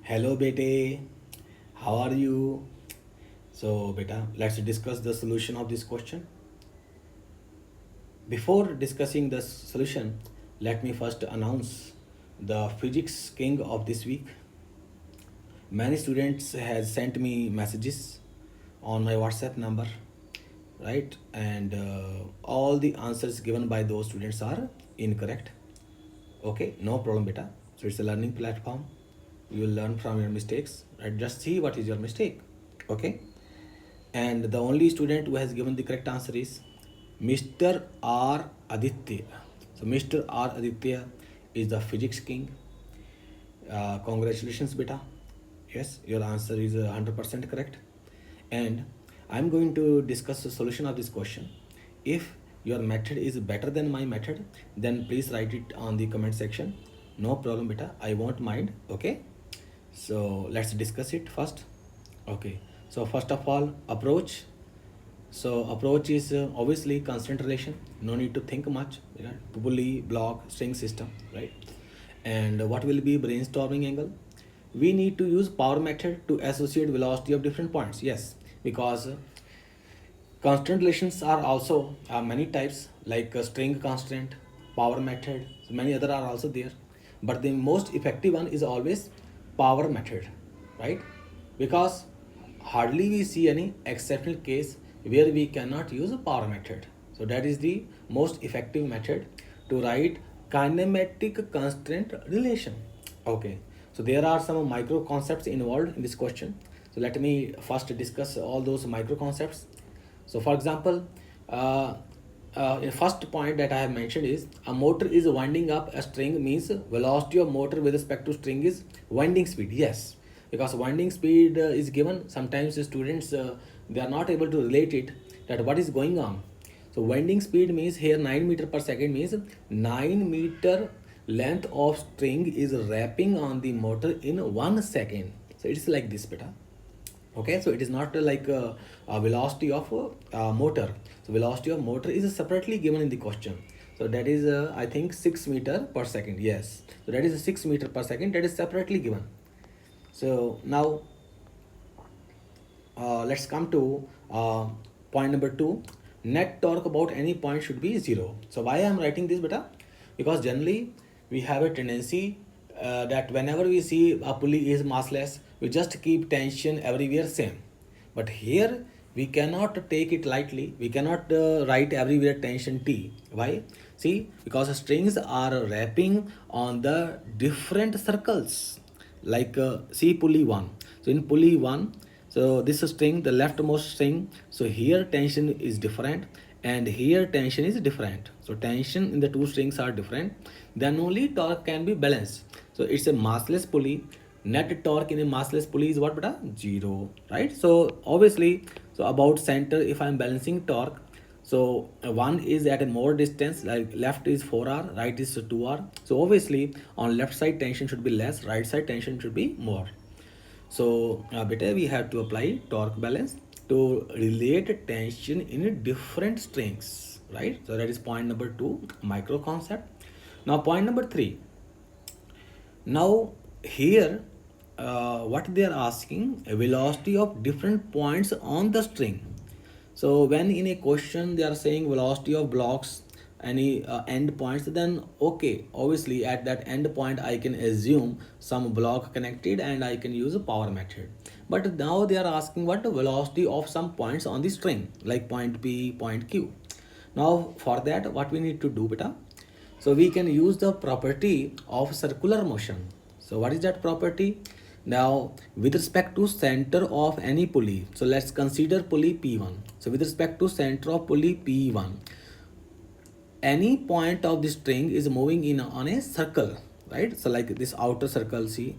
Hello, bete. How are you? So, beta, let's discuss the solution of this question. Before discussing the solution, let me first announce the physics king of this week. Many students has sent me messages on my WhatsApp number, right? And all the answers given by those students are incorrect. Okay, no problem, beta. So it's a learning platform. You will learn from your mistakes. Right? Just see what is your mistake. Okay. And the only student who has given the correct answer is Mr. R. Aditya. So Mr. R. Aditya is the physics king. Congratulations, beta. Yes, your answer is 100% correct. And I'm going to discuss the solution of this question. If your method is better than my method, then please write it on the comment section. No problem, beta. I won't mind. Okay. So let's discuss it first. Okay. So first of all, approach. So approach is obviously constant relation. No need to think much. Pulley, block, string system, right? And what will be brainstorming angle? We need to use power method to associate velocity of different points. Yes, because constant relations are also many types like string constant, power method. So many other are also there, but the most effective one is always power method, right? Because hardly we see any exceptional case where we cannot use a power method. So that is the most effective method to write kinematic constraint relation. Okay, so there are some micro concepts involved in this question. So let me first discuss all those micro concepts. So for example, the first point that I have mentioned is a motor is winding up a string means velocity of motor with respect to string is winding speed. Yes, because winding speed is given. Sometimes the students they are not able to relate it that what is going on. So winding speed means here 9 meter per second means 9 meter length of string is wrapping on the motor in 1 second. So it's like this, beta. Okay, so it is not like a velocity of motor. So velocity of motor is separately given in the question. So that is I think 6 meter per second. Yes, so that is 6 meter per second, that is separately given. So now let's come to point number 2. Net torque about any point should be 0. So why I am writing this, beta? Because generally we have a tendency that whenever we see a pulley is massless, we just keep tension everywhere same. But here we cannot take it lightly. We cannot write everywhere tension T. Why? See, because strings are wrapping on the different circles. Like see pulley 1. So in pulley 1, so this is string, the leftmost string. So here tension is different and here tension is different. So tension in the two strings are different. Then only torque can be balanced. So it's a massless pulley. Net torque in a massless pulley is what, beta? 0, right? So obviously, so about center, if I'm balancing torque, so one is at a more distance, like left is 4R, right is 2R. So obviously on left side tension should be less, right side tension should be more. So better we have to apply torque balance to relate tension in different strings, right? So that is point number 2, micro concept. Now point number 3. Now here what they are asking, a velocity of different points on the string. So when in a question they are saying velocity of blocks, any end points, then okay, obviously at that end point I can assume some block connected and I can use a power method. But now they are asking what the velocity of some points on the string, like point P, point Q. Now for that what we need to do, beta? So we can use the property of circular motion. So what is that property? Now with respect to center of any pulley, so let's consider pulley P1. So with respect to center of pulley P1, any point of the string is moving in on a circle, right? So like this outer circle, see,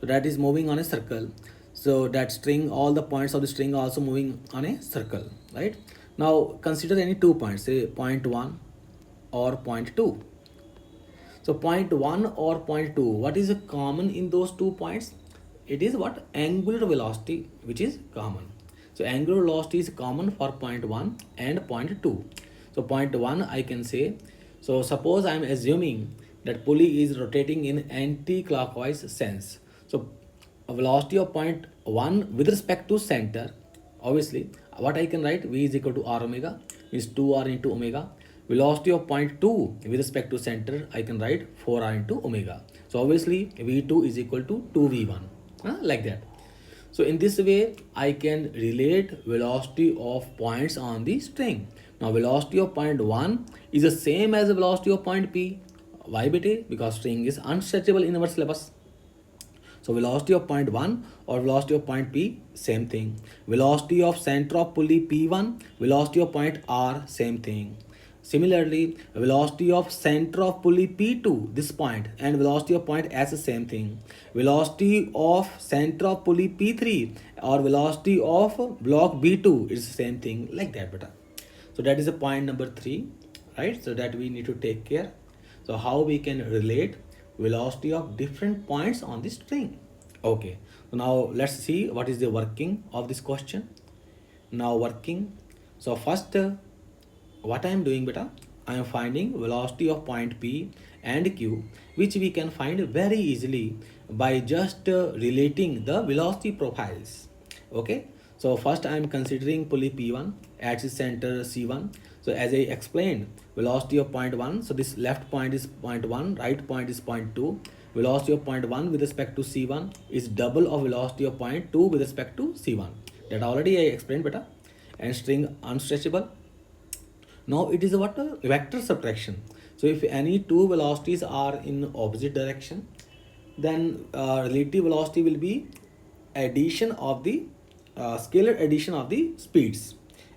so that is moving on a circle. So that string, all the points of the string are also moving on a circle, right? Now consider any 2 points, say point 1 or point 2. So point 1 or point 2, what is common in those 2 points? It is what? Angular velocity, which is common. So angular velocity is common for point 1 and point 2. So point 1 I can say, so suppose I am assuming that pulley is rotating in anti-clockwise sense. So velocity of point 1 with respect to center, obviously what I can write, v is equal to r omega, is 2r into omega. Velocity of point 2 with respect to center, I can write 4r into omega. So obviously v2 is equal to 2v1, like that. So in this way, I can relate velocity of points on the string. Now velocity of point 1 is the same as the velocity of point P. Why beta? Because string is unstretchable in our syllabus. So velocity of point 1 or velocity of point P, same thing. Velocity of center of pulley P1, velocity of point R, same thing. Similarly, velocity of center of pulley P2, this point, and velocity of point S is same thing. Velocity of center of pulley P3 or velocity of block B2 is the same thing, like that, beta. So that is a point number 3, right? So that we need to take care. So how we can relate velocity of different points on the string. Okay, so now let's see what is the working of this question. Now working. So first, what I am doing, beta, I am finding velocity of point P and Q, which we can find very easily by just relating the velocity profiles. Okay, so first I am considering pulley P1 at its center C1. So as I explained, velocity of point 1, so this left point is point 1, right point is point 2. Velocity of point 1 with respect to C1 is double of velocity of point 2 with respect to C1. That already I explained, beta. And string unstretchable. Now it is what a vector subtraction. So if any two velocities are in opposite direction, then relative velocity will be addition of the scalar addition of the speeds.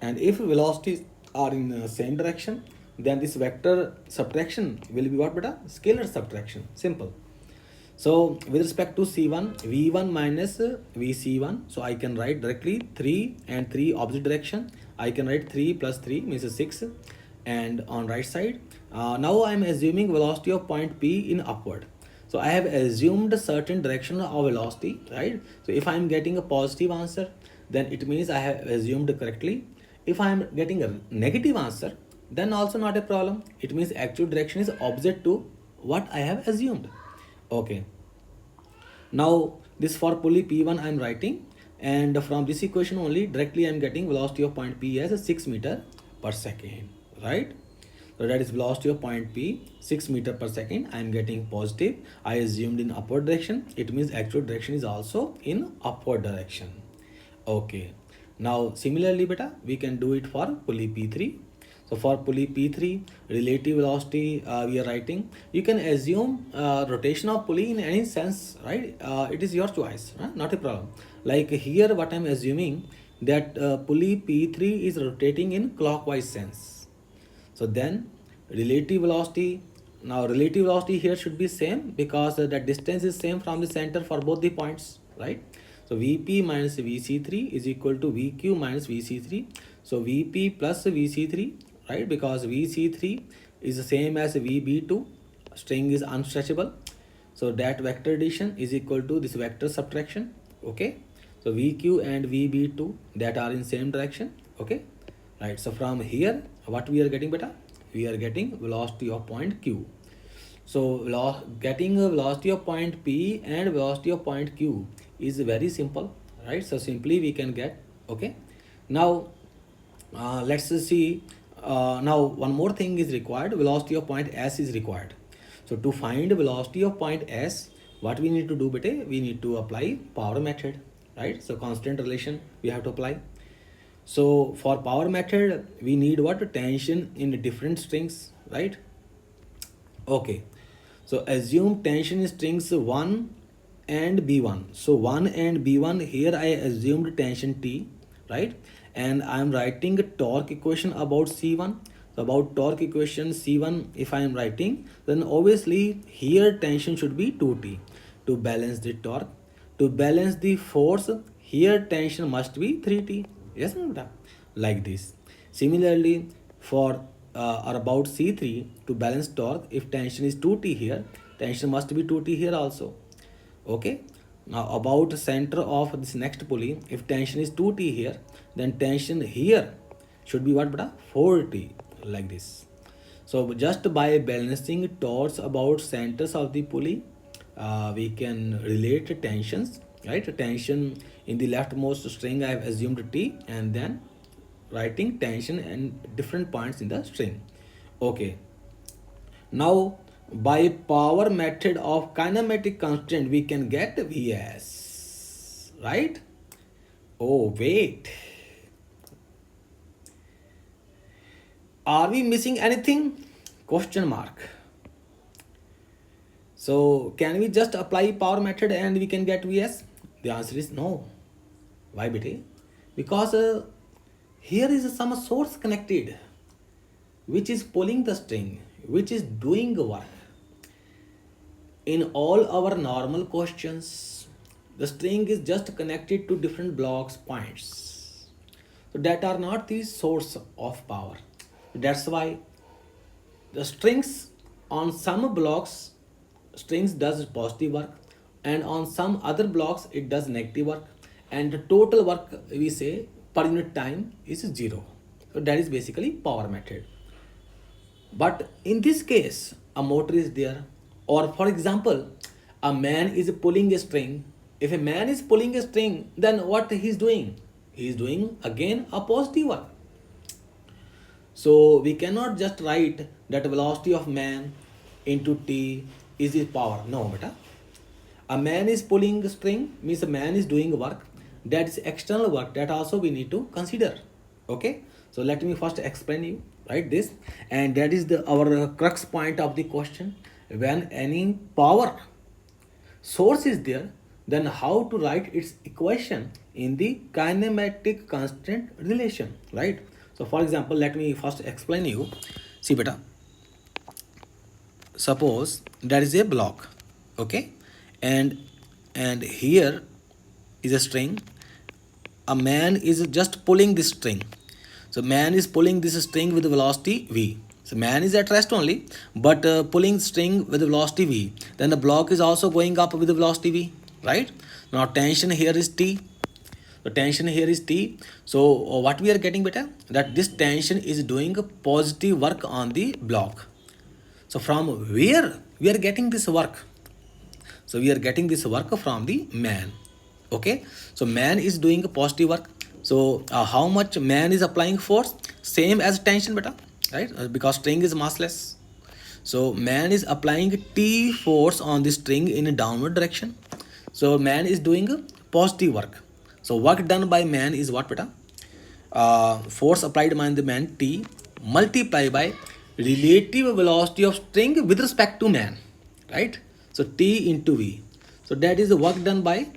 And if velocities are in the same direction, then this vector subtraction will be what, beta? Scalar subtraction. Simple. So with respect to C1, V1 minus VC1. So I can write directly 3 and 3 opposite direction. I can write 3 plus 3 means 6. And on right side, now I am assuming velocity of point P in upward. So I have assumed a certain direction of velocity, right? So if I am getting a positive answer, then it means I have assumed correctly. If I am getting a negative answer, then also not a problem. It means actual direction is opposite to what I have assumed. Okay. Now this for pulley P1 I am writing, and from this equation only directly I am getting velocity of point P as 6 meter per second, right? So that is velocity of point P 6 meter per second. I am getting positive. I assumed in upward direction. It means actual direction is also in upward direction. Okay. Now similarly, beta, we can do it for pulley P3. So for pulley P3, relative velocity we are writing. You can assume rotation of pulley in any sense, right? It is your choice, right? Not a problem. Like here, what I'm assuming that pulley P3 is rotating in clockwise sense. So then relative velocity, now relative velocity here should be same because the distance is same from the center for both the points, right? So Vp minus Vc3 is equal to Vq minus Vc3. So Vp plus Vc3, right? Because Vc3 is the same as Vb2, string is unstretchable. So that vector addition is equal to this vector subtraction, okay? So Vq and Vb2 that are in same direction, okay? Right, so from here, what we are getting, beta? We are getting velocity of point Q. So getting a velocity of point P and velocity of point Q is very simple, right? So simply we can get, okay? Now let's see, now one more thing is required, velocity of point S is required. So to find velocity of point S, what we need to do, beta? We need to apply power method, right? So constant relation we have to apply. So for power method, we need what? Tension in different strings, right? Okay. So assume tension in strings 1 and B1. So 1 and B1, here I assumed tension T, right? And I am writing a torque equation about C1. So about torque equation C1, if I am writing, then obviously here tension should be 2T to balance the torque. To balance the force, here tension must be 3T. Yes, no, like this. Similarly, for or about C3, to balance torque, if tension is 2T here, tension must be 2T here also. Okay. Now about center of this next pulley, if tension is 2T here, then tension here should be what, beta? 4T, like this. So just by balancing torques about centers of the pulley, we can relate tensions, right? Tension in the leftmost string I have assumed T, and then writing tension and different points in the string. Okay, now by power method of kinematic constant we can get Vs, right? Oh wait, are we missing anything? Question mark. So can we just apply power method and we can get Vs? The answer is no. Why, beta? Because here is some source connected, which is pulling the string, which is doing the work. In all our normal questions, the string is just connected to different blocks, points. So that are not the source of power. That's why the strings on some blocks, strings does positive work, and on some other blocks it does negative work, and the total work we say per unit time is 0. So that is basically power method. But in this case, a motor is there, or for example, a man is pulling a string. If a man is pulling a string, then what he is doing? He is doing again a positive work. So we cannot just write that velocity of man into T is his power. No, beta. A man is pulling a string means a man is doing work. That is external work that also we need to consider. Okay. So let me first explain you, right, this, and that is the our crux point of the question. When any power source is there, then how to write its equation in the kinematic constant relation, right? So for example, let me first explain you. See beta, suppose there is a block, okay, and here is a string. A man is just pulling this string. So man is pulling this string with velocity v. So man is at rest only, but pulling string with velocity v. Then the block is also going up with velocity v, right? Now tension here is T. The tension here is T. So what we are getting, beta, that this tension is doing a positive work on the block. So from where we are getting this work? So we are getting this work from the man. Okay. So man is doing a positive work. So how much man is applying force? Same as tension, beta, right? Because string is massless. So man is applying T force on the string in a downward direction. So man is doing a positive work. So work done by man is what, beta? Force applied by the man T multiplied by relative velocity of string with respect to man, right? So T into V. So that is the work done by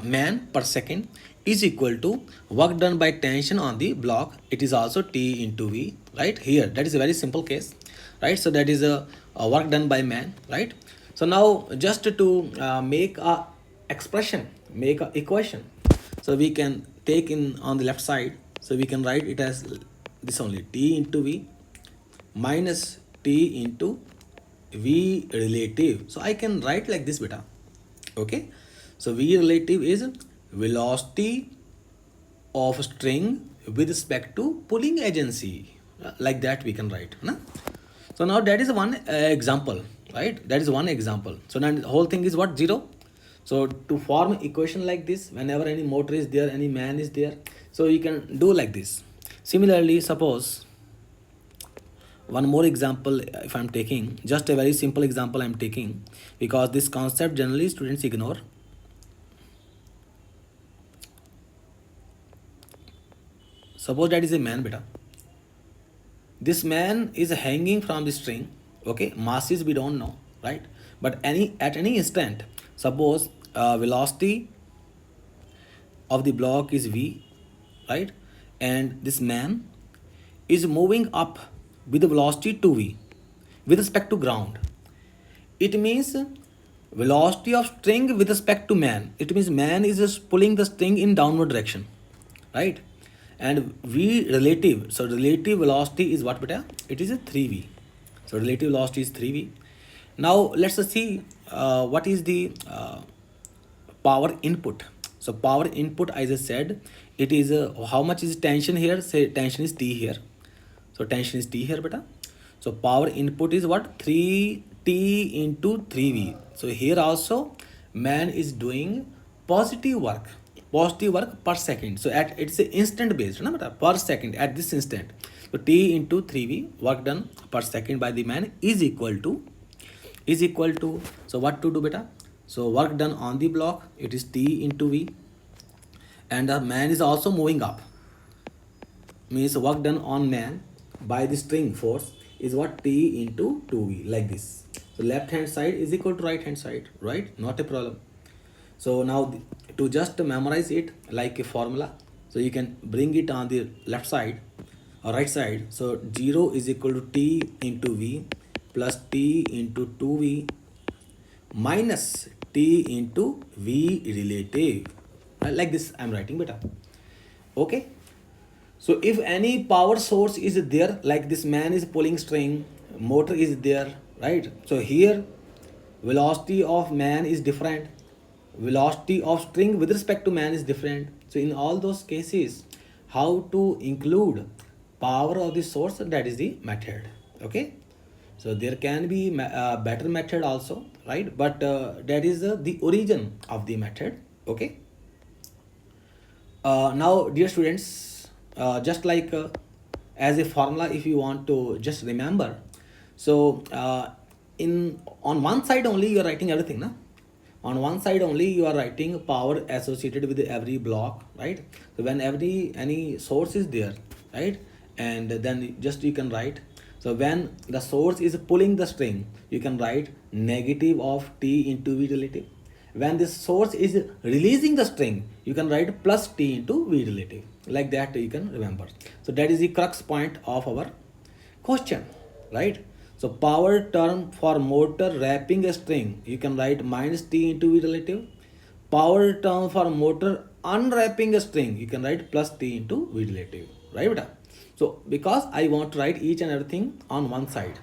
man per second is equal to work done by tension on the block. It is also T into V, right? Here, that is a very simple case, right? So that is a work done by man, right? So now just to make a expression, make a equation, so we can take in on the left side. So we can write it as this only, T into V minus T into V relative. So I can write like this, beta. Okay. So V relative is velocity of string with respect to pulling agency. Like that we can write. Na? So now that is one example, right? That is one example. So now the whole thing is what? 0. So to form equation like this, whenever any motor is there, any man is there, so you can do like this. Similarly, suppose one more example, if I'm taking, just a very simple example I'm taking, because this concept generally students ignore. Suppose that is a man, beta. This man is hanging from the string. Okay, masses we don't know, right? But at any instant, suppose velocity of the block is v, right? And this man is moving up with the velocity 2v with respect to ground. It means velocity of string with respect to man. It means man is just pulling the string in downward direction, right? And v relative, so relative velocity is what, beta? It is a 3v. So relative velocity is 3v. Now let's see what is the power input. So power input, as I said, it is how much is tension here? Say tension is T here. So tension is T here, beta. So power input is what? 3 T into 3V. So here also man is doing positive work per second. So at it's a instant based, no matter per second at this instant. So T into 3V work done per second by the man is equal to, so what to do beta? So work done on the block, it is T into V, and the man is also moving up, means work done on man by the string force is what? T into 2V, like this. So left hand side is equal to right hand side, right? Not a problem. So now to just memorize it like a formula, so you can bring it on the left side or right side. So 0 is equal to T into V plus T into 2V minus T into V relative. Like this I'm writing beta. Okay. So if any power source is there, like this man is pulling string, motor is there, right? So here velocity of man is different, velocity of string with respect to man is different. So in all those cases, how to include power of the source, that is the method. Okay. So there can be a better method also, right? But that is the origin of the method. Okay. Now dear students, just like as a formula, if you want to just remember, so in on one side only you are writing everything, na? On one side only you are writing power associated with every block, right? So when any source is there, right, and then just you can write. So when the source is pulling the string, you can write negative of T into V relative. When this source is releasing the string, you can write plus T into V relative. Like that you can remember. So that is the crux point of our question, right? So power term for motor wrapping a string, you can write minus T into V relative. Power term for motor unwrapping a string, you can write plus T into V relative, right beta? So because I want to write each and everything on one side.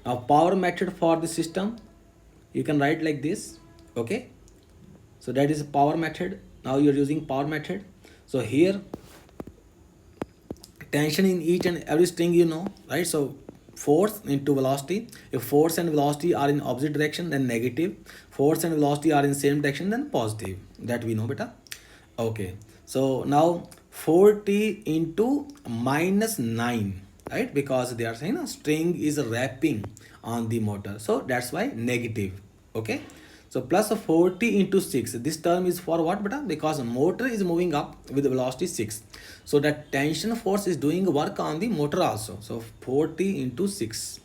Now power method for the system, you can write like this, okay? So that is power method. Now you're using power method. So here tension in each and every string, you know, right? So force into velocity. If force and velocity are in opposite direction, then negative. Force and velocity are in same direction, then positive. That we know beta. Okay. So now 4T into minus 9, right? Because they are saying a string is wrapping on the motor. So that's why negative. Okay. So plus 40 into 6. This term is for what beta? Because motor is moving up with velocity 6. So that tension force is doing work on the motor also. So 40 into 6.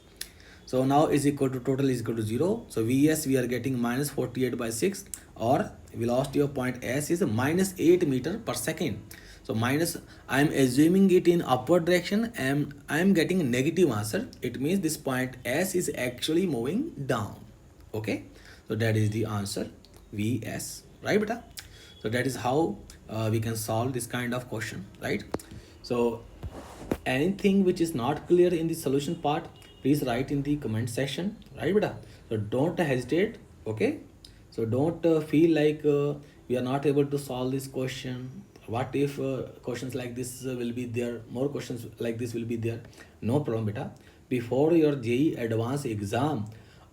So now is equal to total is equal to 0. So Vs we are getting minus 48 by 6, or velocity of point S is minus 8 meter per second. So minus, I am assuming it in upward direction and I am getting a negative answer. It means this point S is actually moving down. Okay. So that is the answer Vs, right beta? So that is how we can solve this kind of question, right? So anything which is not clear in the solution part, please write in the comment section, right beta? So don't hesitate, okay? So don't feel like we are not able to solve this question. What if questions like this will be there, more questions like this will be there? No problem beta. Before your JEE advanced exam,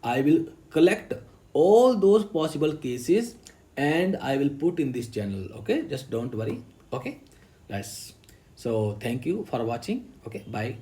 I will collect all those possible cases and I will put in this channel. Okay, just don't worry. Okay, that's so thank you for watching. Okay, bye.